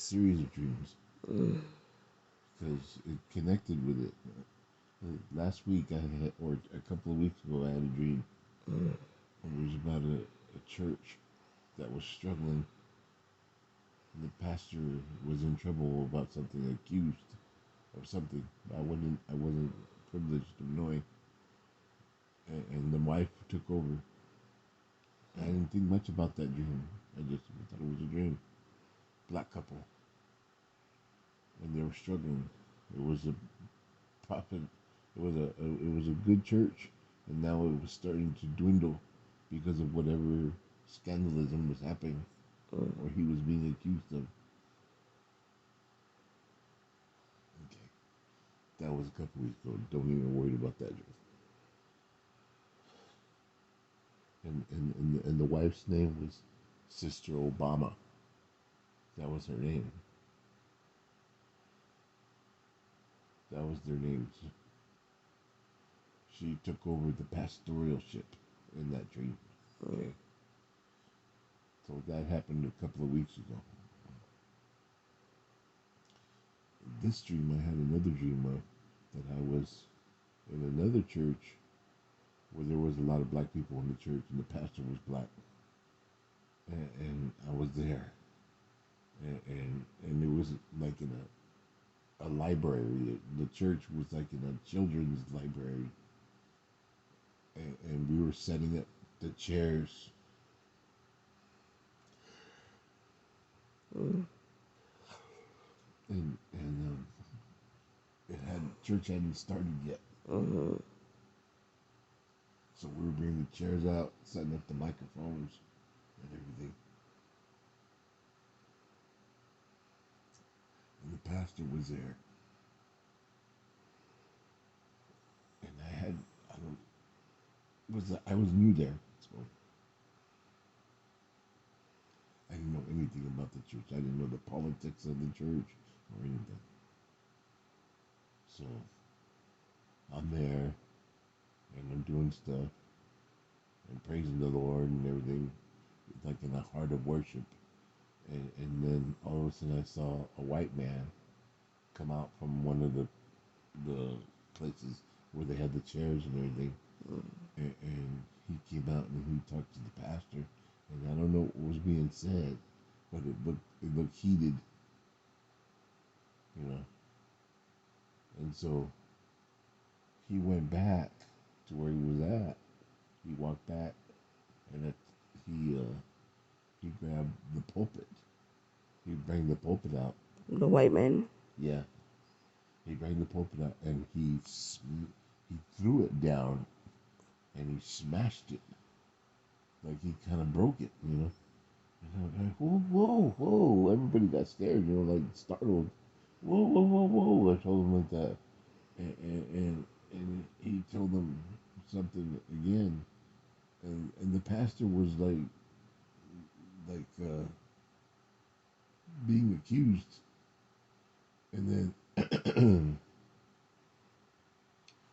series of dreams because it connected with it. Last week I had, or a couple of weeks ago, I had a dream. It was about a church that was struggling. The pastor was in trouble about something, accused of something. I wasn't privileged of knowing, and the wife took over. I didn't think much about that dream. I just thought it was a dream. Black couple, and they were struggling. It was a prophet. It was a good church, and now it was starting to dwindle because of whatever scandalism was happening, or he was being accused of. Okay, that was a couple weeks ago. Don't even worry about that dream. And the wife's name was Sister Obama. That was her name. That was their names. She took over the pastoralship in that dream. Okay. So that happened a couple of weeks ago. This dream, I had another dream of that I was in another church where there was a lot of black people in the church, and the pastor was black, and I was there, and it was like in a library. The church was like in a children's library, and we were setting up the chairs. And it had church hadn't started yet, so we were bringing the chairs out, setting up the microphones and everything. And the pastor was there, and I was new there, so I didn't know anything about the church. I didn't know the politics of the church or anything. So I'm there, and I'm doing stuff and praising the Lord and everything, like in a heart of worship. And then all of a sudden I saw a white man come out from one of the places where they had the chairs and everything. And he came out and he talked to the pastor. And I don't know what was being said, but it looked heated, you know. And so he went back to where he was at. He walked back, and he grabbed the pulpit. He bring the pulpit out. The white man. Yeah, he bring the pulpit out, and he threw it down, and he smashed it, like he kind of broke it, you know. And I was like, whoa, whoa, whoa! Everybody got scared, you know, like startled. Whoa, whoa, whoa, whoa! I told him like that, and he told them something again, and the pastor was like being accused, and then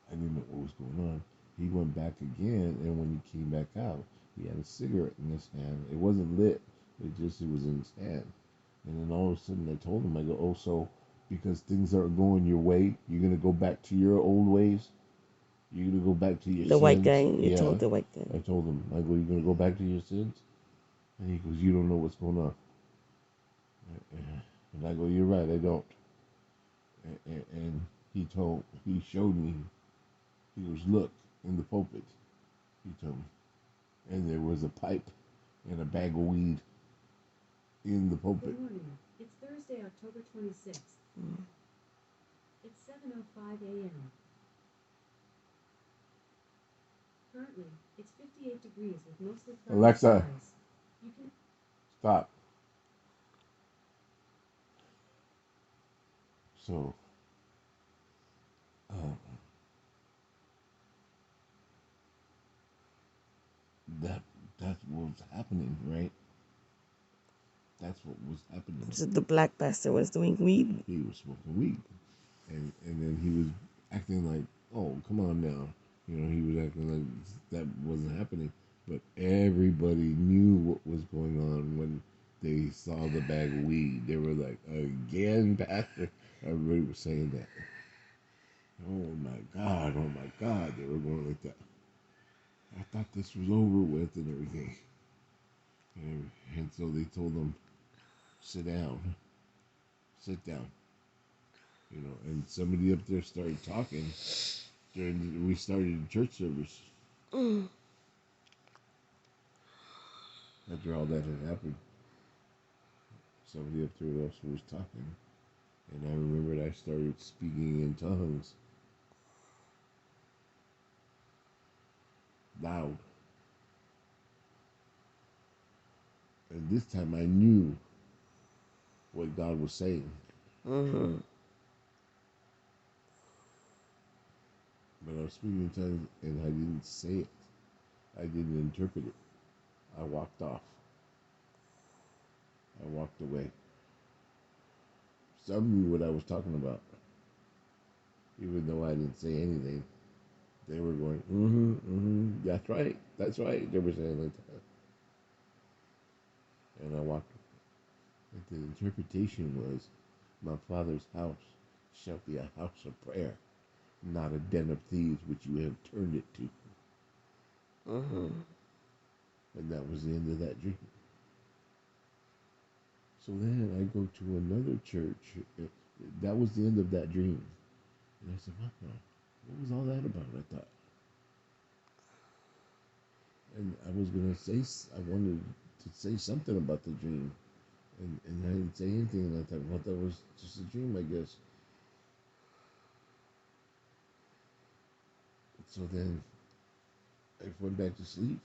I didn't know what was going on. He went back again, and when he came back out, he had a cigarette in his hand. It wasn't lit; it was in his hand. And then all of a sudden, I told him, I go, "Oh, so because things aren't going your way, you're gonna go back to your old ways? You're gonna go back to your The white sins?" guy. You Yeah, told the white guy. I told him. I go, "You're gonna go back to your sins?" And he goes, "You don't know what's going on." And I go, "You're right, I don't." And he showed me. He goes, "Look in the pulpit." He told me, and there was a pipe and a bag of weed in the pulpit. Good morning. It's Thursday, October 26th. It's 7:05 a.m. Currently, it's 58 degrees with mostly cloudy Alexa, skies. You can stop. So, uh, that's what was happening, right? That's what was happening. So the black pastor was doing weed. He was smoking weed, and then he was acting like, "Oh, come on now," you know. He was acting like that wasn't happening, but everybody knew what was going on when they saw the bag of weed. They were like, again, Pastor? Everybody was saying that. Oh my God, oh my God. They were going like that. I thought this was over with and everything. And so they told them, sit down, sit down. You know, and somebody up there started talking we started church service. After all that had happened, somebody up there also was talking. And I remembered I started speaking in tongues. Loud. And this time I knew what God was saying. Mm-hmm. But I was speaking in tongues and I didn't say it. I didn't interpret it. I walked off. I walked away. Some knew what I was talking about. Even though I didn't say anything. They were going, that's right, that's right. They were saying like that. And I walked. The interpretation was, my Father's house shall be a house of prayer, not a den of thieves which you have turned it to. And that was the end of that dream. So then I go to another church. That was the end of that dream. And I said, what was all that about? I thought. And I was going to say, I wanted to say something about the dream. And I didn't say anything. And I thought, well, that was just a dream, I guess. So then I went back to sleep.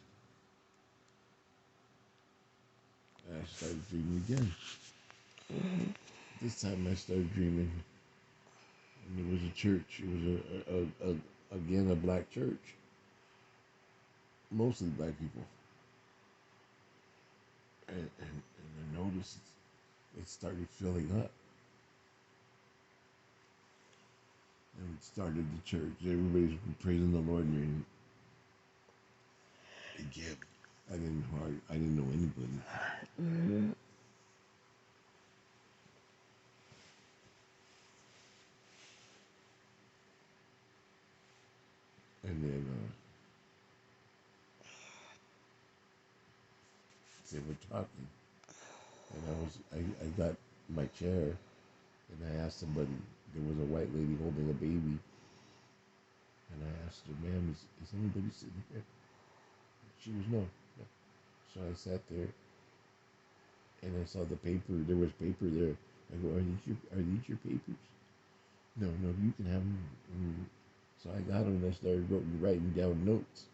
I started dreaming again. This time I started dreaming. And it was a church. It was again a black church. Mostly black people. And I noticed it started filling up. And it started the church. Everybody's praising the Lord. And again, I didn't know anybody. And then they were talking. And I got my chair and I asked somebody, there was a white lady holding a baby. And I asked her, ma'am, is anybody sitting here? She was no. So I sat there and I saw the paper. There was paper there. I go, are these your papers? No, you can have them. So I got them and I started writing down notes.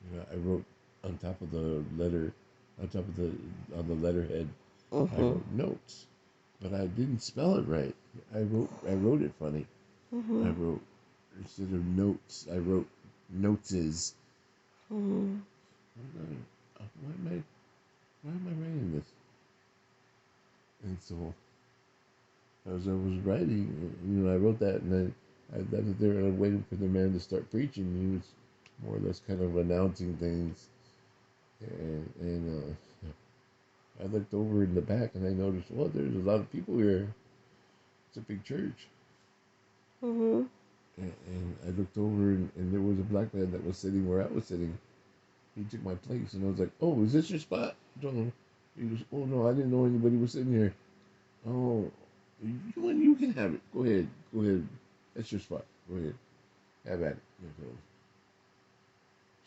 You know, I wrote on top of the letter, on the letterhead, I wrote notes, but I didn't spell it right. I wrote it funny. I wrote, instead of notes, I wrote noteses. Why am I writing this? And so as I was writing, I wrote that, and then I was there and I waiting for the man to start preaching. He was more or less kind of announcing things, and I looked over in the back and I noticed, well, there's a lot of people here. It's a big church. And I looked over and there was a black man that was sitting where I was sitting. He took my place, and I was like, oh, is this your spot? He goes, oh, no, I didn't know anybody was sitting here. Oh, you can have it. Go ahead. That's your spot. Go ahead. Have at it.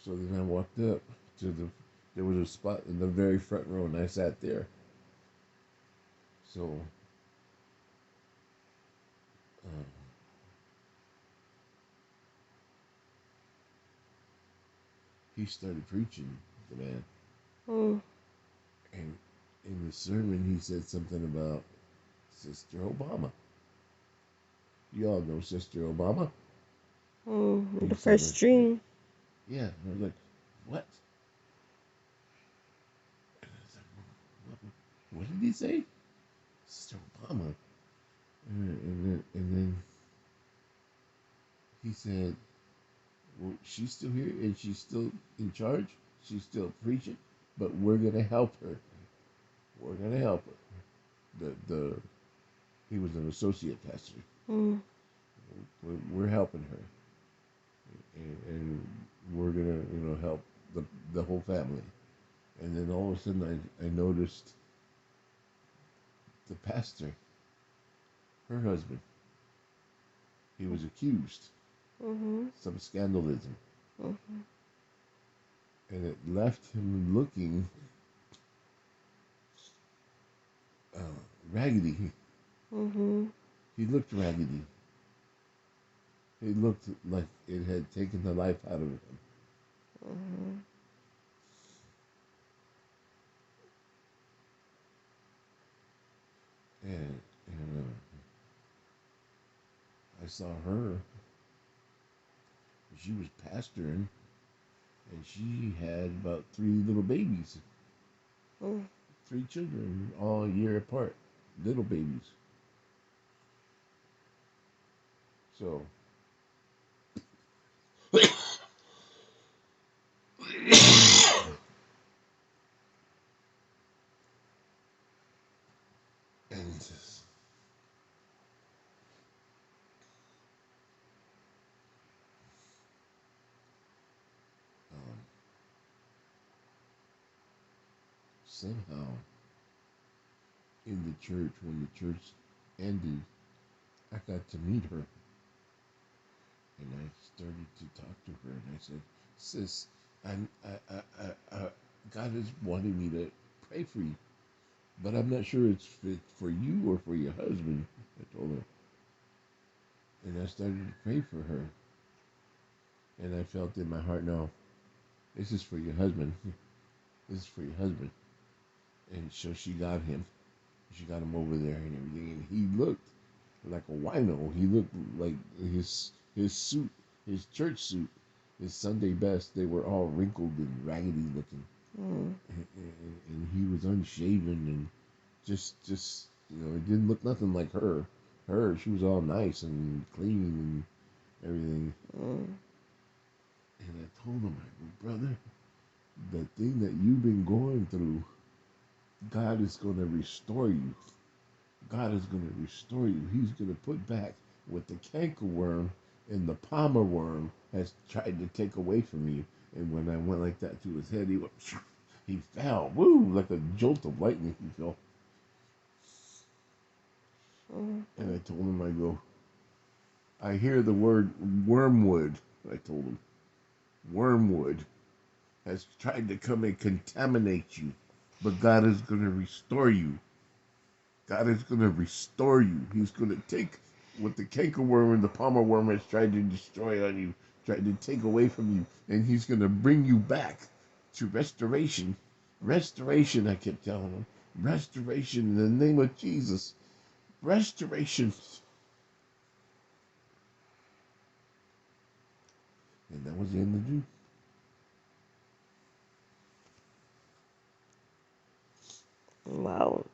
So then I walked up to there was a spot in the very front row, and I sat there. So he started preaching, the man. And in the sermon, he said something about Sister Obama. You all know Sister Obama. The first dream. Yeah, and I was like, what? And I was like, what did he say? Sister Obama. And then he said, well, she's still here and she's still in charge. She's still preaching, but we're going to help her. We're gonna help her. He was an associate pastor. Mm. We're helping her, and we're gonna help the whole family. And then all of a sudden, I noticed the pastor, her husband, he was accused Mm-hmm. some scandalism, Mm-hmm. and it left him looking uh, raggedy. Mm-hmm. He looked raggedy. He looked like it had taken the life out of him. Mm-hmm. And I saw her. She was pastoring, and she had about 3 little babies, Mm. 3 children, all a year apart, little babies. So, and um, somehow in the church, when the church ended, I got to meet her, and I started to talk to her, and I said, "Sis, God is wanting me to pray for you, but I'm not sure it's fit for you or for your husband." I told her, and I started to pray for her, and I felt in my heart, no, this is for your husband. This is for your husband. And so she got him. She got him over there and everything, and he looked like a wino. He looked like his suit, his church suit, his Sunday best. They were all wrinkled and raggedy looking, Mm. and he was unshaven and just it didn't look nothing like her. She was all nice and clean and everything. Mm. And I told him, brother, the thing that you've been going through, God is going to restore you. God is going to restore you. He's going to put back what the cankerworm and the palmer worm has tried to take away from you. And when I went like that to his head, he fell. Woo! Like a jolt of lightning, he fell. Mm. And I told him, I go, I hear the word wormwood. I told him, wormwood has tried to come and contaminate you, but God is going to restore you. God is going to restore you. He's going to take what the cankerworm and the palmer worm has tried to destroy on you, tried to take away from you, and He's going to bring you back to restoration. Restoration, I kept telling him. Restoration in the name of Jesus. Restoration. And that was the end of the dream. Wow.